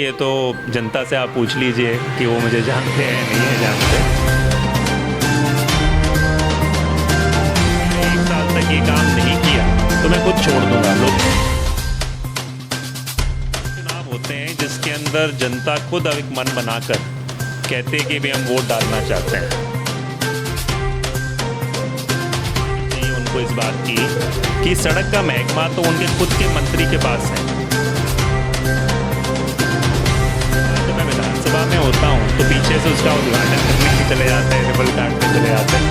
ये तो जनता से आप पूछ लीजिए कि वो मुझे जानते हैं नहीं है जानते। एक साल तक ये काम नहीं किया तो मैं खुद छोड़ दूंगा। लोग चुनाव होते हैं जिसके अंदर जनता खुद एक मन बनाकर कहते हैं कि भी हम वोट डालना चाहते हैं। उनको इस बात की कि सड़क का महकमा तो उनके खुद के मंत्री के पास है। मैं विधानसभा में होता हूँ तो पीछे से उसका उद्घाटन करने के चले जाते हैं, रिबन काटने चले जाते हैं।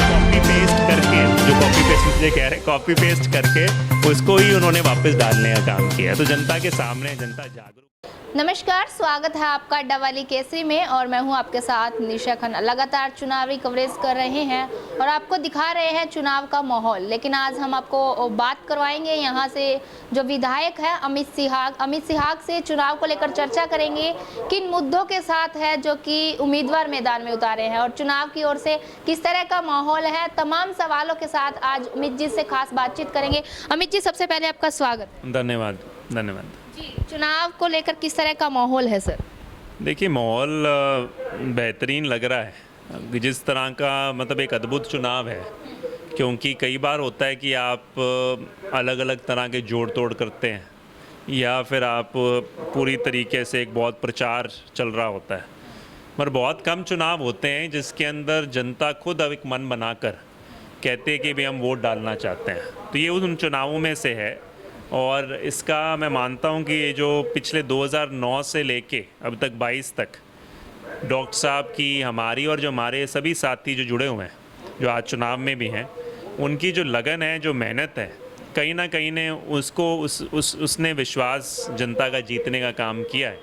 कॉपी पेस्ट करके जो कॉपी पेस्ट मुझे कह रहे हैं, कॉपी पेस्ट करके उसको ही उन्होंने वापस डालने का काम किया। तो जनता के सामने जनता जागरूक। नमस्कार, स्वागत है आपका अड्डा वाली केसरी में और मैं हूं आपके साथ निशा खन्ना। लगातार चुनावी कवरेज कर रहे हैं और आपको दिखा रहे हैं चुनाव का माहौल। लेकिन आज हम आपको बात करवाएंगे यहां से जो विधायक है अमित सिहाग से चुनाव को लेकर चर्चा करेंगे। किन मुद्दों के साथ है जो कि उम्मीदवार मैदान में उतारे हैं और चुनाव की ओर से किस तरह का माहौल है, तमाम सवालों के साथ आज अमित जी से खास बातचीत करेंगे। अमित जी, सबसे पहले आपका स्वागत। धन्यवाद धन्यवाद जी, चुनाव को लेकर किस तरह का माहौल है सर? देखिए, माहौल बेहतरीन लग रहा है। जिस तरह का मतलब एक अद्भुत चुनाव है, क्योंकि कई बार होता है कि आप अलग अलग तरह के जोड़ तोड़ करते हैं या फिर आप पूरी तरीके से एक बहुत प्रचार चल रहा होता है, मगर बहुत कम चुनाव होते हैं जिसके अंदर जनता खुद अब एक मन बनाकर कहते हैं कि भी हम वोट डालना चाहते हैं। तो ये उन चुनावों में से है और इसका मैं मानता हूँ कि ये जो पिछले 2009 से लेके अब तक 22 तक डॉक्टर साहब की, हमारी और जो हमारे सभी साथी जो जुड़े हुए हैं, जो आज चुनाव में भी हैं, उनकी जो लगन है, जो मेहनत है, कहीं ना कहीं ने उसको उसने विश्वास जनता का जीतने का काम किया है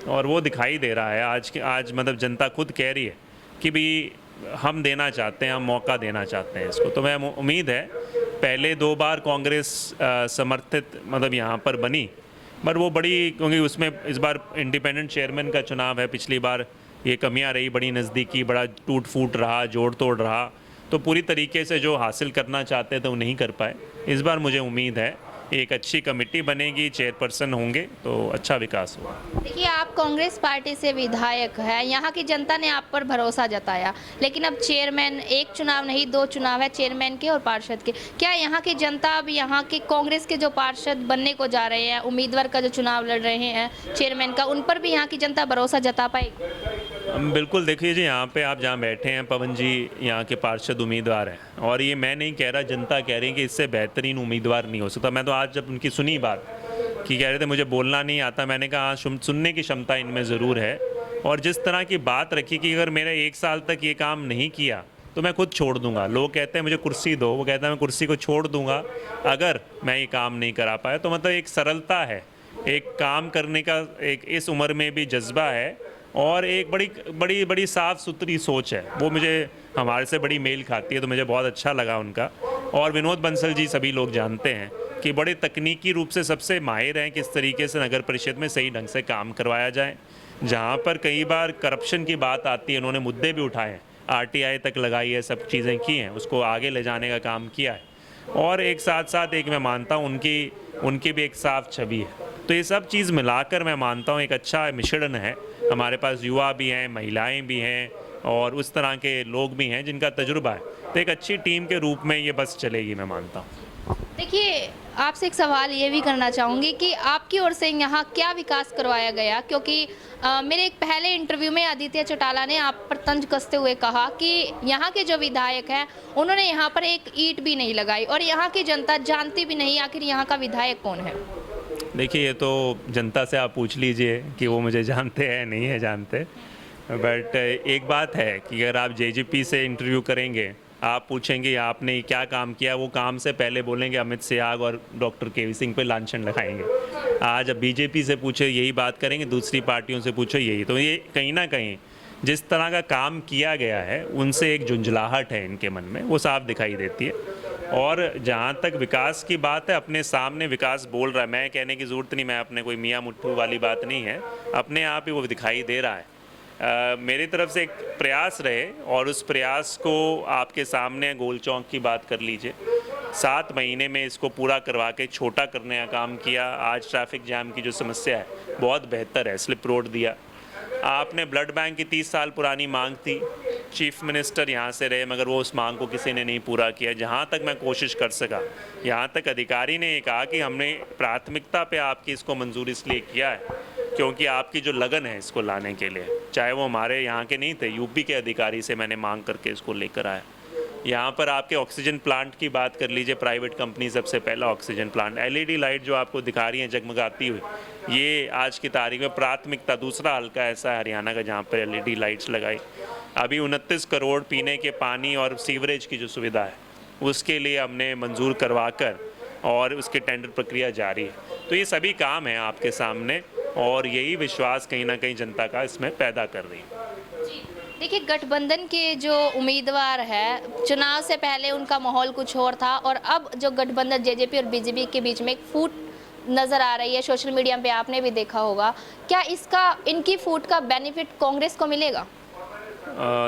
और वो दिखाई दे रहा है। आज मतलब जनता खुद कह रही है कि भी हम देना चाहते हैं, हम मौका देना चाहते हैं इसको। तो मैं उम्मीद है, पहले 2 बार कांग्रेस समर्थित मतलब यहाँ पर बनी, पर वो बड़ी, क्योंकि उसमें इस बार इंडिपेंडेंट चेयरमैन का चुनाव है, पिछली बार ये कमियां रही, बड़ी नज़दीकी, बड़ा टूट फूट रहा, जोड़ तोड़ रहा, तो पूरी तरीके से जो हासिल करना चाहते थे वो नहीं कर पाए। इस बार मुझे उम्मीद है एक अच्छी कमेटी बनेगी, चेयरपर्सन होंगे तो अच्छा विकास होगा। देखिए, आप कांग्रेस पार्टी से विधायक हैं, यहाँ की जनता ने आप पर भरोसा जताया, लेकिन अब चेयरमैन, एक चुनाव नहीं 2 चुनाव है चेयरमैन के और पार्षद के। क्या यहाँ की जनता अब यहाँ के कांग्रेस के जो पार्षद बनने को जा रहे हैं, उम्मीदवार का जो चुनाव लड़ रहे हैं चेयरमैन का, उन पर भी यहाँ की जनता भरोसा जता पाएगी? बिल्कुल। देखिए जी, यहाँ पे आप जहाँ बैठे हैं, पवन जी यहाँ के पार्षद उम्मीदवार हैं और ये मैं नहीं कह रहा, जनता कह रही है कि इससे बेहतरीन उम्मीदवार नहीं हो सकता। मैं तो आज जब उनकी सुनी बात कि कह रहे थे मुझे बोलना नहीं आता, मैंने कहा हाँ, सुनने की क्षमता इनमें ज़रूर है। और जिस तरह की बात रखी कि अगर मेरा 1 साल तक ये काम नहीं किया तो मैं खुद छोड़ दूंगा। लोग कहते हैं मुझे कुर्सी दो, वो कहता है मैं कुर्सी को छोड़ दूंगा अगर मैं ये काम नहीं करा पाया। तो मतलब एक सरलता है, एक काम करने का एक इस उम्र में भी जज्बा है और एक बड़ी बड़ी बड़ी साफ़ सुथरी सोच है। वो मुझे हमारे से बड़ी मेल खाती है, तो मुझे बहुत अच्छा लगा उनका। और विनोद बंसल जी सभी लोग जानते हैं कि बड़े तकनीकी रूप से सबसे माहिर हैं किस तरीके से नगर परिषद में सही ढंग से काम करवाया जाए। जहाँ पर कई बार करप्शन की बात आती है, उन्होंने मुद्दे भी उठाए हैं, RTI तक लगाई है, सब चीज़ें की हैं, उसको आगे ले जाने का काम किया है। और एक साथ साथ एक मैं मानता हूँ उनकी भी एक साफ छवि है। तो ये सब चीज़ मिलाकर मैं मानता हूँ एक अच्छा मिश्रण है। हमारे पास युवा भी हैं, महिलाएं भी हैं और उस तरह के लोग भी हैं जिनका तजुर्बा है। तो एक अच्छी टीम के रूप में ये बस चलेगी, मैं मानता हूँ। देखिए, आपसे एक सवाल ये भी करना चाहूँगी कि आपकी ओर से यहाँ क्या विकास करवाया गया, क्योंकि मेरे एक पहले इंटरव्यू में आदित्य चौटाला ने आप पर तंज कसते हुए कहा कि यहाँ के जो विधायक हैं उन्होंने यहाँ पर एक ईंट भी नहीं लगाई और यहाँ की जनता जानती भी नहीं आखिर यहाँ का विधायक कौन है। देखिए, ये तो जनता से आप पूछ लीजिए कि वो मुझे जानते हैं नहीं है जानते। बट एक बात है कि अगर आप JGP से इंटरव्यू करेंगे, आप पूछेंगे आपने क्या काम किया, वो काम से पहले बोलेंगे अमित सिहाग और डॉक्टर KV सिंह पे लांछन लगाएंगे। आज अब BJP से पूछे यही बात करेंगे, दूसरी पार्टियों से पूछो यही। तो ये कहीं ना कहीं जिस तरह का काम किया गया है उनसे एक झुंझलाहट है इनके मन में, वो साफ दिखाई देती है। और जहाँ तक विकास की बात है, अपने सामने विकास बोल रहा है, मैं कहने की ज़रूरत नहीं, मैं अपने कोई मियाँ मुट्ठू वाली बात नहीं है, अपने आप ही वो दिखाई दे रहा है। मेरी तरफ से एक प्रयास रहे और उस प्रयास को आपके सामने गोल चौक की बात कर लीजिए 7 महीने में इसको पूरा करवा के छोटा करने का काम किया। आज ट्रैफिक जैम की जो समस्या है बहुत बेहतर है, स्लिप रोड दिया। आपने ब्लड बैंक की 30 साल पुरानी मांग थी, चीफ मिनिस्टर यहाँ से रहे मगर वो उस मांग को किसी ने नहीं पूरा किया। जहाँ तक मैं कोशिश कर सका, यहाँ तक अधिकारी ने ये कहा कि हमने प्राथमिकता पे आपकी इसको मंजूर इसलिए किया है क्योंकि आपकी जो लगन है इसको लाने के लिए, चाहे वो हमारे यहाँ के नहीं थे, यूपी के अधिकारी से मैंने मांग करके इसको लेकर आया। यहाँ पर आपके ऑक्सीजन प्लांट की बात कर लीजिए, प्राइवेट कंपनी सबसे पहला ऑक्सीजन प्लांट, एलईडी लाइट जो आपको दिखा रही हैं जगमगाती हुई, ये आज की तारीख में प्राथमिकता दूसरा हल्का ऐसा है हरियाणा का जहाँ पर एलईडी लाइट्स लगाई। अभी 29 करोड़ पीने के पानी और सीवरेज की जो सुविधा है उसके लिए हमने मंजूर करवा कर और उसकी टेंडर प्रक्रिया जारी है। तो ये सभी काम हैं आपके सामने और यही विश्वास कहीं ना कहीं जनता का इसमें पैदा कर रही है। देखिए, गठबंधन के जो उम्मीदवार है, चुनाव से पहले उनका माहौल कुछ और था और अब जो गठबंधन जेजेपी और बीजेपी के बीच में एक फूट नज़र आ रही है, सोशल मीडिया पे आपने भी देखा होगा, क्या इसका इनकी फूट का बेनिफिट कांग्रेस को मिलेगा?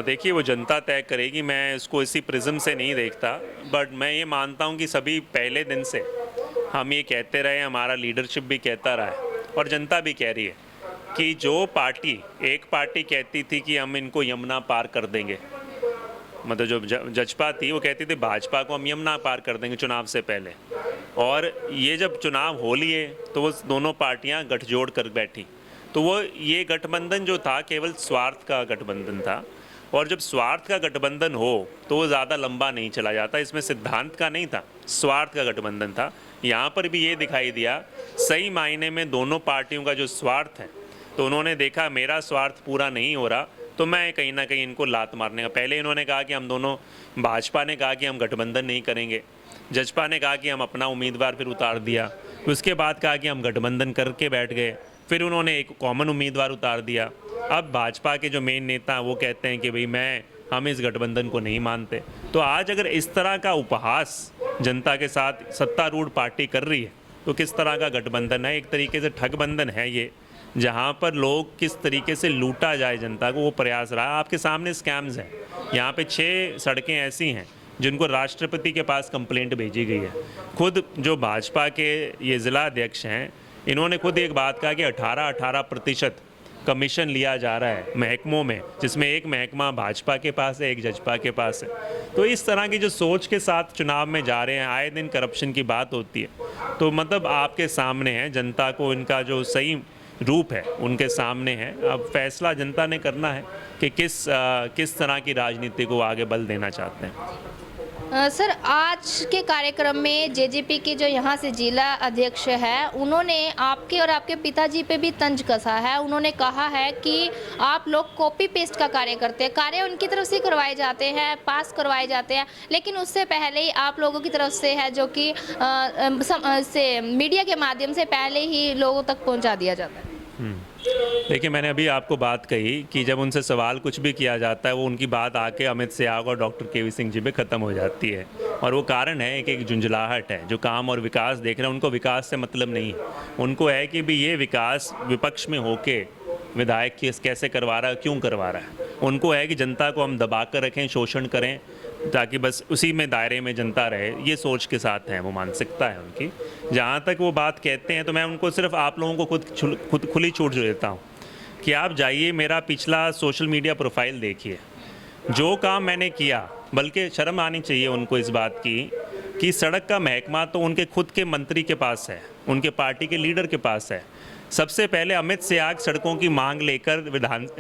देखिए, वो जनता तय करेगी, मैं इसको इसी प्रिज्म से नहीं देखता, बट मैं ये मानता हूँ कि सभी पहले दिन से हम ये कहते रहे, हमारा लीडरशिप भी कहता रहा है और जनता भी कह रही है कि जो पार्टी, एक पार्टी कहती थी कि हम इनको यमुना पार कर देंगे, मतलब जो जजपा थी वो कहती थी भाजपा को हम यमुना पार कर देंगे चुनाव से पहले, और ये जब चुनाव हो लिए तो वो दोनों पार्टियां गठजोड़ कर बैठी। तो वो ये गठबंधन जो था केवल स्वार्थ का गठबंधन था, और जब स्वार्थ का गठबंधन हो तो वो ज़्यादा लंबा नहीं चला जाता। इसमें सिद्धांत का नहीं था, स्वार्थ का गठबंधन था। यहाँ पर भी ये दिखाई दिया सही मायने में दोनों पार्टियों का जो स्वार्थ है, तो उन्होंने देखा मेरा स्वार्थ पूरा नहीं हो रहा तो मैं कहीं ना कहीं इनको लात मारने का, पहले इन्होंने कहा कि हम दोनों, भाजपा ने कहा कि हम गठबंधन नहीं करेंगे, जजपा ने कहा कि हम अपना उम्मीदवार फिर उतार दिया, उसके बाद कहा कि हम गठबंधन करके बैठ गए, फिर उन्होंने एक कॉमन उम्मीदवार उतार दिया। अब भाजपा के जो मेन नेता वो कहते हैं कि भाई हम इस गठबंधन को नहीं मानते। तो आज अगर इस तरह का उपहास जनता के साथ सत्तारूढ़ पार्टी कर रही है तो किस तरह का गठबंधन है? एक तरीके से ठगबंधन है ये, जहाँ पर लोग किस तरीके से लूटा जाए जनता को, वो प्रयास रहा। आपके सामने स्कैम्स हैं, यहाँ पे 6 सड़कें ऐसी हैं जिनको राष्ट्रपति के पास कंप्लेंट भेजी गई है। खुद जो भाजपा के ये ज़िला अध्यक्ष हैं, इन्होंने खुद एक बात कहा कि 18% कमीशन लिया जा रहा है महकमों में, जिसमें एक महकमा भाजपा के पास है, एक जजपा के पास है। तो इस तरह की जो सोच के साथ चुनाव में जा रहे हैं, आए दिन करप्शन की बात होती है। तो मतलब आपके सामने है, जनता को इनका जो सही रूप है उनके सामने है। अब फैसला जनता ने करना है कि किस तरह की राजनीति को आगे बल देना चाहते हैं। सर, आज के कार्यक्रम में जेजेपी के जो यहाँ से जिला अध्यक्ष है, उन्होंने आपके और आपके पिताजी पे भी तंज कसा है। उन्होंने कहा है कि आप लोग कॉपी पेस्ट का कार्य करते हैं, कार्य उनकी तरफ से करवाए जाते हैं, पास करवाए जाते हैं, लेकिन उससे पहले ही आप लोगों की तरफ से है जो कि मीडिया के माध्यम से पहले ही लोगों तक पहुँचा दिया जाता है। देखिए, मैंने अभी आपको बात कही कि जब उनसे सवाल कुछ भी किया जाता है वो उनकी बात आके अमित शाह और डॉक्टर केवी सिंह जी पे ख़त्म हो जाती है, और वो कारण है कि एक झुंझलाहट है। जो काम और विकास देख रहे हैं उनको विकास से मतलब नहीं है, उनको है कि भी ये विकास विपक्ष में होके विधायक कैसे करवा रहा है, क्यों करवा रहा है। उनको है कि जनता को हम दबा कर रखें, शोषण करें, ताकि बस उसी में दायरे में जनता रहे। ये सोच के साथ है, वो मानसिकता है उनकी। जहाँ तक वो बात कहते हैं तो मैं उनको सिर्फ आप लोगों को खुद खुली छूट देता हूँ कि आप जाइए मेरा पिछला सोशल मीडिया प्रोफाइल देखिए, जो काम मैंने किया, बल्कि शर्म आनी चाहिए उनको इस बात की कि सड़क का महकमा तो उनके खुद के मंत्री के पास है, उनके पार्टी के लीडर के पास है। सबसे पहले अमित शाह सड़कों की मांग लेकर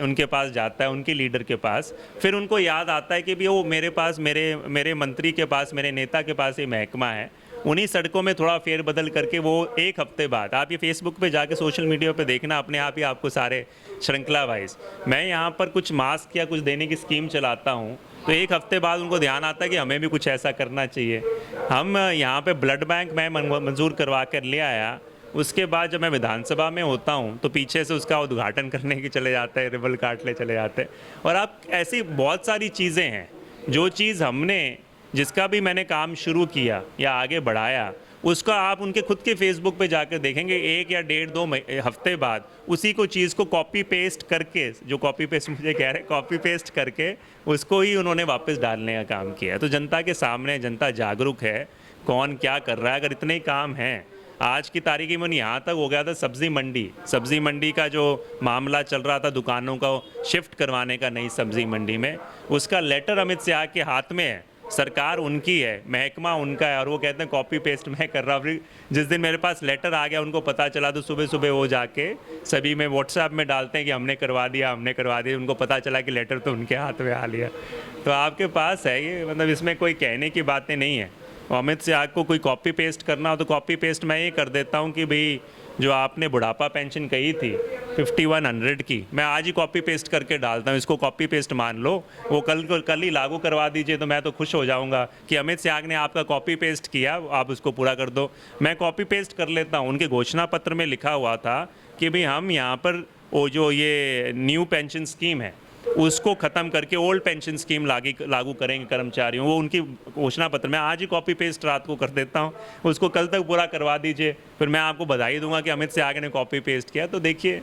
उनके पास जाता है, उनके लीडर के पास, फिर उनको याद आता है कि भी वो मेरे पास, मेरे मंत्री के पास, मेरे नेता के पास ये महकमा है। उन्हीं सड़कों में थोड़ा फेरबदल करके वो एक हफ्ते बाद, आप ये फेसबुक पे जाके सोशल मीडिया पे देखना, अपने आप ही आपको सारे श्रृंखला वाइज, मैं यहाँ पर कुछ मास्क या कुछ देने की स्कीम चलाता हूँ, तो एक हफ्ते बाद उनको ध्यान आता है कि हमें भी कुछ ऐसा करना चाहिए। हम यहाँ पे ब्लड बैंक मैं मंजूर करवा कर ले आया, उसके बाद जब मैं विधानसभा में होता हूँ तो पीछे से उसका उद्घाटन करने के चले जाते हैं, रिबल काट ले चले जाते हैं। और आप ऐसी बहुत सारी चीज़ें हैं, जो चीज़ हमने, जिसका भी मैंने काम शुरू किया या आगे बढ़ाया, उसका आप उनके खुद के फेसबुक पे जाकर देखेंगे, 1 या 1.5-2 हफ्ते बाद उसी को चीज़ को कॉपी पेस्ट करके, जो कॉपी पेस्ट मुझे कह रहे हैं, कॉपी पेस्ट करके उसको ही उन्होंने वापस डालने का काम किया। तो जनता के सामने, जनता जागरूक है, कौन क्या कर रहा है। अगर इतने ही काम हैं, आज की तारीख में यहाँ तक हो गया था सब्जी मंडी का जो मामला चल रहा था, दुकानों को शिफ्ट करवाने का नई सब्जी मंडी में, उसका लेटर अमित शाह के हाथ में है। सरकार उनकी है, महकमा उनका है, और वो कहते हैं कॉपी पेस्ट मैं कर रहा हूँ। फिर जिस दिन मेरे पास लेटर आ गया, उनको पता चला, तो सुबह सुबह वो जाके सभी में व्हाट्सएप में डालते हैं कि हमने करवा दिया। उनको पता चला कि लेटर तो उनके हाथ में आ लिया। तो आपके पास है ये, मतलब इसमें कोई कहने की बातें नहीं है। अमित शाह को कोई कॉपी पेस्ट करना हो तो कॉपी पेस्ट मैं ये कर देता हूँ कि भाई जो आपने बुढ़ापा पेंशन कही थी 5100 की, मैं आज ही कॉपी पेस्ट करके डालता हूँ, इसको कॉपी पेस्ट मान लो, वो कल ही लागू करवा दीजिए, तो मैं तो खुश हो जाऊँगा कि अमित शाह ने आपका कॉपी पेस्ट किया, आप उसको पूरा कर दो। मैं कॉपी पेस्ट कर लेता हूँ। उनके घोषणा पत्र में लिखा हुआ था कि भाई हम यहाँ पर वो जो ये न्यू पेंशन स्कीम है उसको ख़त्म करके ओल्ड पेंशन स्कीम लागू करेंगे कर्मचारियों। वो उनकी घोषणा पत्र में आज ही कॉपी पेस्ट रात को कर देता हूँ, उसको कल तक पूरा करवा दीजिए, फिर मैं आपको बधाई दूंगा कि अमित शाह ने कॉपी पेस्ट किया। तो देखिए,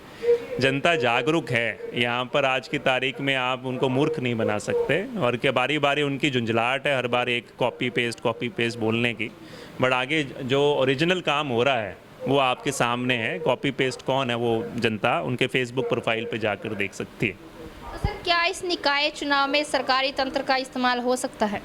जनता जागरूक है यहाँ पर। आज की तारीख में आप उनको मूर्ख नहीं बना सकते, और क्या बारी बारी उनकी झुंझलाहट है हर बार एक कॉपी पेस्ट बोलने की। बट आगे जो ओरिजिनल काम हो रहा है वो आपके सामने है। कॉपी पेस्ट कौन है वो जनता उनके फेसबुक प्रोफाइल पे जाकर देख सकती है। तो सर, क्या इस निकाय चुनाव में सरकारी तंत्र का इस्तेमाल हो सकता है?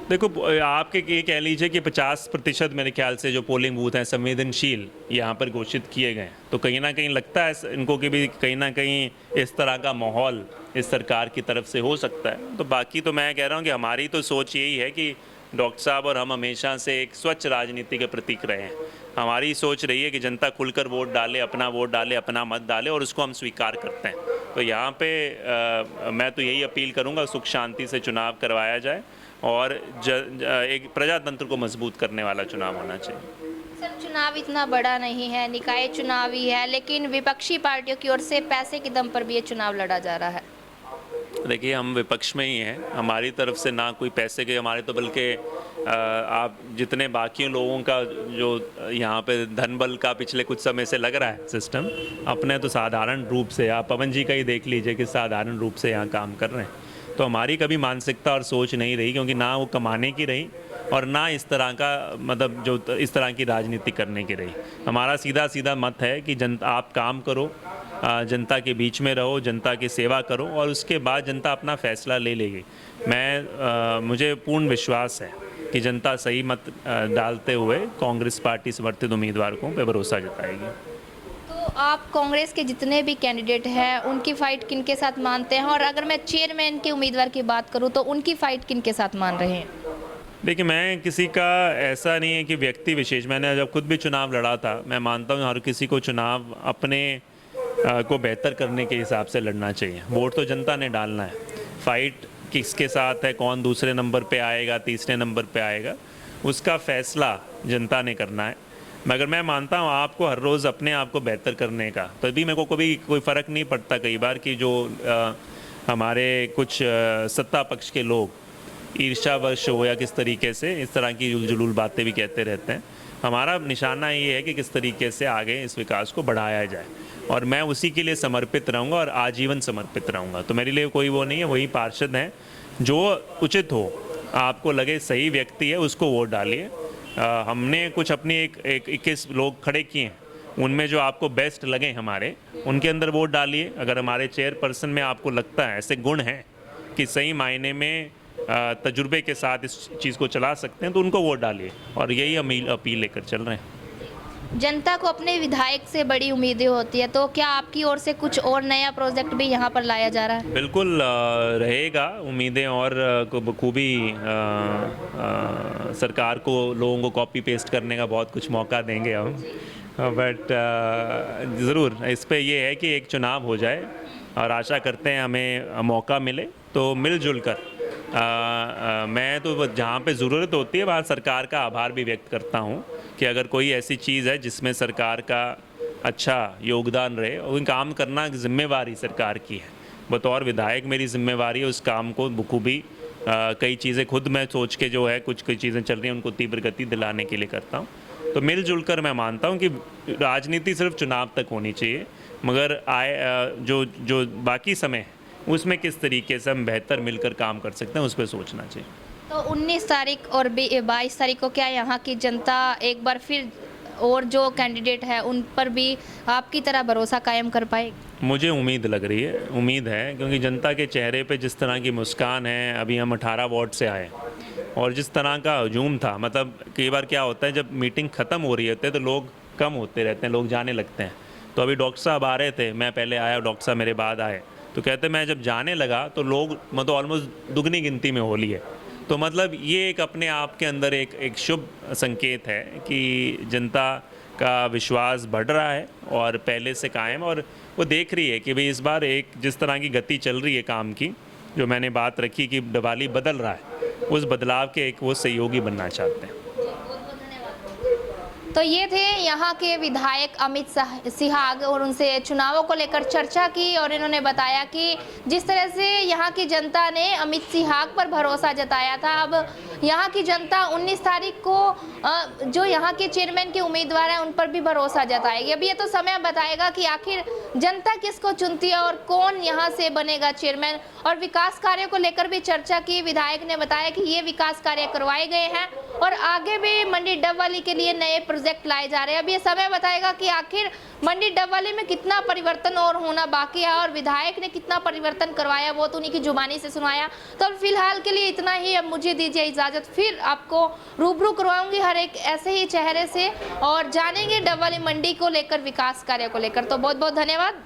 देखो, आपके ये कह लीजिए कि 50% मेरे ख्याल से जो पोलिंग बूथ हैं संवेदनशील यहाँ पर घोषित किए गए, तो कहीं ना कहीं लगता है इनको कि भी कहीं ना कहीं इस तरह का माहौल इस सरकार की तरफ से हो सकता है। तो बाकी तो मैं कह रहा हूँ कि हमारी तो सोच यही है कि डॉक्टर साहब और हम हमेशा से एक स्वच्छ राजनीति के प्रतीक रहे हैं। हमारी सोच रही है कि जनता खुलकर वोट डाले, अपना मत डाले, और उसको हम स्वीकार करते हैं। तो यहाँ पे मैं तो यही अपील करूँगा, सुख शांति से चुनाव करवाया जाए और एक प्रजातंत्र को मजबूत करने वाला चुनाव होना चाहिए। सर, चुनाव इतना बड़ा नहीं है, निकाय चुनाव ही है, लेकिन विपक्षी पार्टियों की ओर से पैसे के दम पर भी ये चुनाव लड़ा जा रहा है। देखिए, हम विपक्ष में ही हैं, हमारी तरफ से ना कोई पैसे के, हमारे तो बल्कि आप जितने बाकी लोगों का जो यहाँ पे धन बल का पिछले कुछ समय से लग रहा है सिस्टम, अपने तो साधारण रूप से आप पवन जी का ही देख लीजिए कि साधारण रूप से यहाँ काम कर रहे हैं। तो हमारी कभी मानसिकता और सोच नहीं रही, क्योंकि ना वो कमाने की रही और ना इस तरह का मतलब जो इस तरह की राजनीति करने की रही। हमारा सीधा मत है कि आप काम करो, जनता के बीच में रहो, जनता की सेवा करो, और उसके बाद जनता अपना फैसला ले लेगी। मुझे पूर्ण विश्वास है कि जनता सही मत डालते हुए कांग्रेस पार्टी समर्थित उम्मीदवारों पे भरोसा जताएगी। तो आप कांग्रेस के जितने भी कैंडिडेट हैं उनकी फ़ाइट किन के साथ मानते हैं, और अगर मैं चेयरमैन के उम्मीदवार की बात करूं तो उनकी फ़ाइट किन के साथ मान रहे हैं? देखिए, मैं किसी का ऐसा नहीं है कि व्यक्ति विशेष, मैंने जब खुद भी चुनाव लड़ा था, मैं मानता हूँ हर किसी को चुनाव अपने को बेहतर करने के हिसाब से लड़ना चाहिए। वोट तो जनता ने डालना है, फाइट किसके साथ है, कौन दूसरे नंबर पे आएगा, तीसरे नंबर पे आएगा, उसका फैसला जनता ने करना है। मगर मैं मानता हूँ आपको हर रोज़ अपने आप को बेहतर करने का, तभी मेरे को कभी कोई फ़र्क नहीं पड़ता कई बार कि जो हमारे कुछ सत्ता पक्ष के लोग ईर्ष्यावश हो या किस तरीके से इस तरह की जुलूल बातें भी कहते रहते हैं। हमारा निशाना ये है कि किस तरीके से आगे इस विकास को बढ़ाया जाए, और मैं उसी के लिए समर्पित रहूँगा और आजीवन समर्पित रहूँगा। तो मेरे लिए कोई वो नहीं है, वही पार्षद हैं जो उचित हो, आपको लगे सही व्यक्ति है उसको वोट डालिए। हमने कुछ अपनी एक 21 लोग खड़े किए हैं, उनमें जो आपको बेस्ट लगे हमारे, उनके अंदर वोट डालिए। अगर हमारे चेयरपर्सन में आपको लगता है ऐसे गुण हैं कि सही मायने में तजुर्बे के साथ इस चीज़ को चला सकते हैं, तो उनको वोट डालिए, और यही अपील लेकर चल रहे हैं। जनता को अपने विधायक से बड़ी उम्मीदें होती है, तो क्या आपकी ओर से कुछ और नया प्रोजेक्ट भी यहाँ पर लाया जा रहा है? बिल्कुल रहेगा, उम्मीदें और बखूबी सरकार को, लोगों को कॉपी पेस्ट करने का बहुत कुछ मौका देंगे हम, बट ज़रूर इस पे ये है कि एक चुनाव हो जाए, और आशा करते हैं हमें मौका मिले तो मिलजुल कर मैं तो जहाँ पे ज़रूरत होती है वहाँ सरकार का आभार भी व्यक्त करता हूँ कि अगर कोई ऐसी चीज़ है जिसमें सरकार का अच्छा योगदान रहे, और काम करना जिम्मेवारी सरकार की है। बतौर विधायक मेरी जिम्मेवारी है उस काम को बखूबी कई चीज़ें खुद मैं सोच के जो है कुछ चीज़ें चल रही हैं उनको तीव्र गति दिलाने के लिए करता हूँ। तो मिलजुल कर मैं मानता हूँ कि राजनीति सिर्फ चुनाव तक होनी चाहिए, मगर जो बाकी समय है उसमें किस तरीके से हम बेहतर मिलकर काम कर सकते हैं उस पर सोचना चाहिए। तो 19 तारीख और 22 तारीख को क्या यहाँ की जनता एक बार फिर और जो कैंडिडेट है उन पर भी आपकी तरह भरोसा कायम कर पाएगी? मुझे उम्मीद लग रही है, उम्मीद है, क्योंकि जनता के चेहरे पे जिस तरह की मुस्कान है। अभी हम 18 वार्ड से आए और जिस तरह का हजूम था, मतलब कई बार क्या होता है जब मीटिंग ख़त्म हो रही होती है तो लोग कम होते रहते हैं, लोग जाने लगते हैं। तो अभी डॉक्टर साहब आ रहे थे, मैं पहले आया, डॉक्टर साहब मेरे बाद आए, तो कहते मैं जब जाने लगा तो लोग मतलब ऑलमोस्ट दुगनी गिनती में हो लिए। तो मतलब ये एक अपने आप के अंदर एक शुभ संकेत है कि जनता का विश्वास बढ़ रहा है और पहले से कायम, और वो देख रही है कि भाई इस बार एक जिस तरह की गति चल रही है काम की, जो मैंने बात रखी कि डवाली बदल रहा है, उस बदलाव के एक वो सहयोगी बनना चाहते हैं। तो ये थे यहाँ के विधायक अमित सिहाग और उनसे चुनावों को लेकर चर्चा की और इन्होंने बताया कि जिस तरह से यहाँ की जनता ने अमित सिहाग पर भरोसा जताया था, अब यहाँ की जनता 19 तारीख को जो यहाँ के चेयरमैन के उम्मीदवार हैं उन पर भी भरोसा जताएगी। अब ये तो समय बताएगा कि आखिर जनता किसको चुनती है और कौन यहाँ से बनेगा चेयरमैन। और विकास कार्यों को लेकर भी चर्चा की। विधायक ने बताया कि ये विकास कार्य करवाए गए हैं और आगे भी मंडी डबवाली के लिए नए प्रोजेक्ट लाए जा रहे हैं। अब ये समय बताएगा कि आखिर मंडी डबवाली में कितना परिवर्तन और होना बाकी है और विधायक ने कितना परिवर्तन करवाया, वो तो उन्हीं की जुबानी से सुनाया। तो फिलहाल के लिए इतना ही। अब मुझे दीजिए इजाजत, फिर आपको रूबरू करवाऊंगी हर एक ऐसे ही चेहरे से और जानेंगे डबवाली मंडी को लेकर, विकास कार्य को लेकर। तो बहुत बहुत धन्यवाद।